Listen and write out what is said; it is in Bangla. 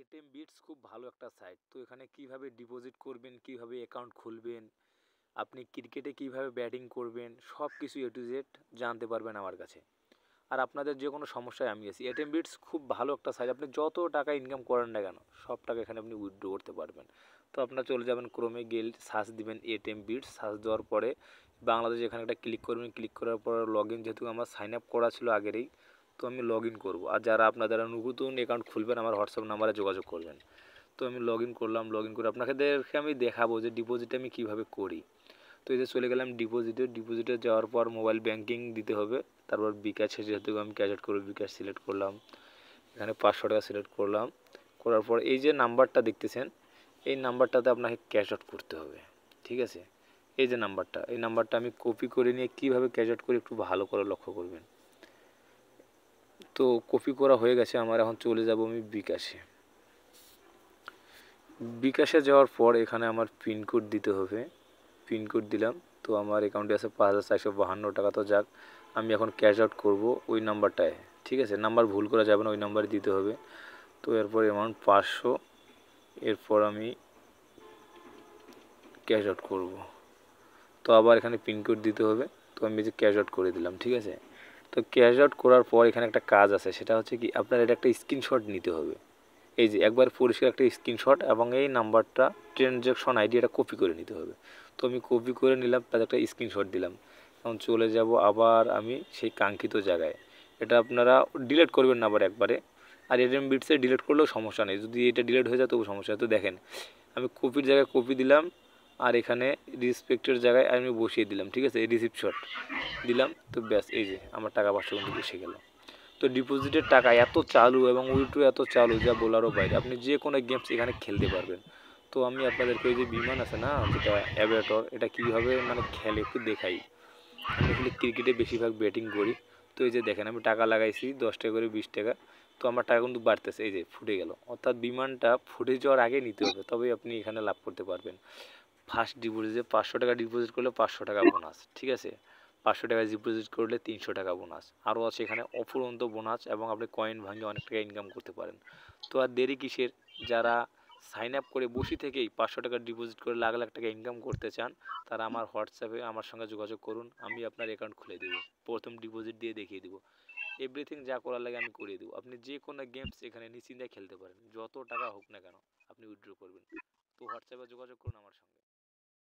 এটিএম বিটস খুব ভালো একটা সাইট। তো এখানে কিভাবে ডিপোজিট করবেন, কিভাবে অ্যাকাউন্ট খুলবেন, আপনি ক্রিকেটে কিভাবে ব্যাটিং করবেন, সব কিছু এ টু জেড জানতে পারবেন আমার কাছে। আর আপনাদের যে কোনো সমস্যায় আমি আছি। এটিএম বিটস খুব ভালো একটা সাইট। আপনি যত টাকা ইনকাম করেন না কেন, সব টাকা এখানে আপনি উইথড্র করতে পারবেন। তো আপনারা চলে যাবেন ক্রোমে গিয়ে সার্চ দিবেন এটিএম বিটস, সার্চ দেওয়ার পরে বাংলাদেশ এখানে একটা ক্লিক করবেন। ক্লিক করার পর লগ ইন, যেহেতু আমার সাইন আপ করা ছিল আগেরই, তো আমি লগ ইন করবো। আর যারা আপনারা নতুন অ্যাকাউন্ট খুলবেন আমার হোয়াটসঅ্যাপ নাম্বারে যোগাযোগ করবেন। তো আমি লগ ইন করলাম, লগ ইন করে আপনাদেরকে আমি দেখাবো যে ডিপোজিট আমি কীভাবে করি। তো এই যে চলে গেলাম ডিপোজিটে যাওয়ার পর মোবাইল ব্যাঙ্কিং দিতে হবে। তারপর বিকাশে যেহেতু আমি ক্যাশ আউট করবো, বিকাশ সিলেক্ট করলাম, এখানে 500 টাকা সিলেক্ট করলাম। করার পর এই যে নাম্বারটা দেখতেছেন, এই নাম্বারটাতে আপনাকে ক্যাশ আউট করতে হবে। ঠিক আছে, এই যে নাম্বারটা, এই নাম্বারটা আমি কপি করে নিয়ে কীভাবে ক্যাশ আউট করি একটু ভালো করে লক্ষ্য করবেন। তো কপি করা হয়ে গেছে আমার, এখন চলে যাব আমি বিকাশে। বিকাশে যাওয়ার পর এখানে আমার পিনকোড দিতে হবে, পিনকোড দিলাম। তো আমার অ্যাকাউন্টে আছে 5,452 টাকা। তো যাক, আমি এখন ক্যাশ আউট করবো ওই নাম্বারটায়। ঠিক আছে, নাম্বার ভুল করা যাবে না, ওই নাম্বারে দিতে হবে। তো এরপর অ্যামাউন্ট 500, এরপর আমি ক্যাশ আউট করব। তো আবার এখানে পিনকোড দিতে হবে। তো আমি যে ক্যাশ আউট করে দিলাম। ঠিক আছে, তো ক্যাশ আউট করার পর এখানে একটা কাজ আছে, সেটা হচ্ছে কি আপনার এটা একটা স্ক্রিনশট নিতে হবে। এই যে একবার পরিষ্কার একটা স্ক্রিনশট এবং এই নাম্বারটা ট্রানজ্যাকশন আইডি এটা কপি করে নিতে হবে। তো আমি কপি করে নিলাম, তার একটা স্ক্রিনশট দিলাম। এখন চলে যাব আবার আমি সেই কাঙ্ক্ষিত জায়গায়। এটা আপনারা ডিলিট করবেন না আবার একবারে। আর এটিএম বিটসে ডিলিট করলেও সমস্যা নেই, যদি এটা ডিলিট হয়ে যায় তবু সমস্যা। তো দেখেন আমি কপির জায়গায় কপি দিলাম, আর এখানে রিসপেক্টের জায়গায় আমি বসিয়ে দিলাম। ঠিক আছে, এই রিসিপ্ট শট দিলাম। তো ব্যাস, এই যে আমার টাকা 500 কিন্তু এসে গেল। তো ডিপোজিটের টাকা এত চালু এবং উইথড্র এত চালু যা বলারও বাইরে। আপনি যে কোনো গেমস এখানে খেলতে পারবেন। তো আমি আপনাদেরকে ওই যে বিমান আছে না, যেটা অ্যাভিয়েটর, এটা কীভাবে মানে খেলে একটু দেখাই। আমি আসলে ক্রিকেটে বেশিরভাগ ব্যাটিং করি। তো এই যে দেখেন আমি টাকা লাগাইছি 10 টাকা করে, 20 টাকা। তো আমার টাকা কিন্তু বাড়তেছে, এই যে ফুটে গেল। অর্থাৎ বিমানটা ফুটে যাওয়ার আগে নিতে হবে, তবেই আপনি এখানে লাভ করতে পারবেন। ফার্স্ট ডিপোজিটে 500 টাকা ডিপোজিট করলে 500 টাকা বোনাস। ঠিক আছে, 500 টাকা ডিপোজিট করলে 300 টাকা বোনাস। আরও আছে এখানে অফুরন্ত বোনাস, এবং আপনি কয়েন ভাঙিয়ে অনেক টাকা ইনকাম করতে পারেন। তো আর দেরি কিসের, যারা সাইন আপ করে বসে থেকেই 500 টাকা ডিপোজিট করে লাখ লাখ টাকা ইনকাম করতে চান, তারা আমার হোয়াটসঅ্যাপে আমার সঙ্গে যোগাযোগ করুন। আমি আপনার অ্যাকাউন্ট খুলে দেবো, প্রথম ডিপোজিট দিয়ে দেখিয়ে দেবো। এভরিথিং যা করার লাগে আমি করিয়ে দেবো। আপনি যে কোনো গেমস এখানে নিশ্চিন্তায় খেলতে পারেন, যত টাকা হোক না কেন আপনি উইথড্র করবেন। তো হোয়াটসঅ্যাপে যোগাযোগ করুন আমার সঙ্গে।